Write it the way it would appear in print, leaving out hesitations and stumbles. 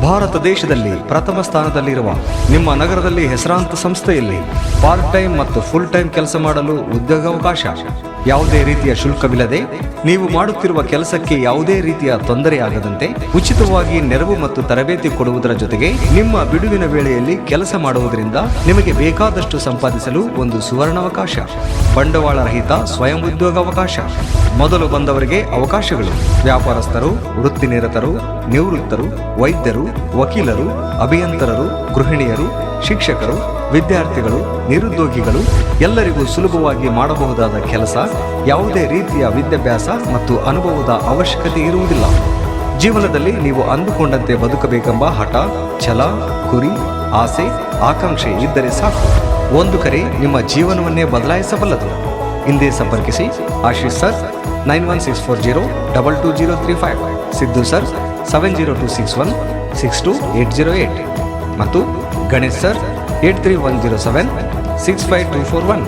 ಭಾರತ ದೇಶದಲ್ಲಿ ಪ್ರಥಮ ಸ್ಥಾನದಲ್ಲಿರುವ ನಿಮ್ಮ ನಗರದಲ್ಲಿ ಹೆಸರಾಂತ ಸಂಸ್ಥೆಯಲ್ಲಿ ಪಾರ್ಟ್ ಟೈಮ್ ಮತ್ತು ಫುಲ್ ಟೈಮ್ ಕೆಲಸ ಮಾಡಲು ಉದ್ಯೋಗಾವಕಾಶ. ಯಾವುದೇ ರೀತಿಯ ಶುಲ್ಕವಿಲ್ಲದೆ ನೀವು ಮಾಡುತ್ತಿರುವ ಕೆಲಸಕ್ಕೆ ಯಾವುದೇ ರೀತಿಯ ತೊಂದರೆಯಾಗದಂತೆ ಉಚಿತವಾಗಿ ನೆರವು ಮತ್ತು ತರಬೇತಿ ಕೊಡುವುದರ ಜೊತೆಗೆ ನಿಮ್ಮ ಬಿಡುವಿನ ವೇಳೆಯಲ್ಲಿ ಕೆಲಸ ಮಾಡುವುದರಿಂದ ನಿಮಗೆ ಬೇಕಾದಷ್ಟು ಸಂಪಾದಿಸಲು ಒಂದು ಸುವರ್ಣಾವಕಾಶ. ಬಂಡವಾಳ ರಹಿತ ಸ್ವಯಂ ಉದ್ಯೋಗಾವಕಾಶ. ಮೊದಲು ಬಂದವರಿಗೆ ಅವಕಾಶಗಳು. ವ್ಯಾಪಾರಸ್ಥರು, ವೃತ್ತಿನಿರತರು, ನಿವೃತ್ತರು, ವೈದ್ಯರು, ವಕೀಲರು, ಅಭಿಯಂತರರು, ಗೃಹಿಣಿಯರು, ಶಿಕ್ಷಕರು, ವಿದ್ಯಾರ್ಥಿಗಳು, ನಿರುದ್ಯೋಗಿಗಳು ಎಲ್ಲರಿಗೂ ಸುಲಭವಾಗಿ ಮಾಡಬಹುದಾದ ಕೆಲಸ. ಯಾವುದೇ ರೀತಿಯ ವಿದ್ಯಾಭ್ಯಾಸ ಮತ್ತು ಅನುಭವದ ಅವಶ್ಯಕತೆ ಇರುವುದಿಲ್ಲ. ಜೀವನದಲ್ಲಿ ನೀವು ಅಂದುಕೊಂಡಂತೆ ಬದುಕಬೇಕೆಂಬ ಹಠ, ಛಲ, ಗುರಿ, ಆಸೆ, ಆಕಾಂಕ್ಷೆ ಇದ್ದರೆ ಸಾಕು. ಒಂದು ಕರೆ ನಿಮ್ಮ ಜೀವನವನ್ನೇ ಬದಲಾಯಿಸಬಲ್ಲದು. ಹಿಂದೆ ಸಂಪರ್ಕಿಸಿ ಆಶೀಶ್ ಸರ್ 9164022035, ಸಿದ್ದು ಸರ್ 7026162808 ಮತ್ತು ಗಣೇಶ್ ಸರ್ 83107652441.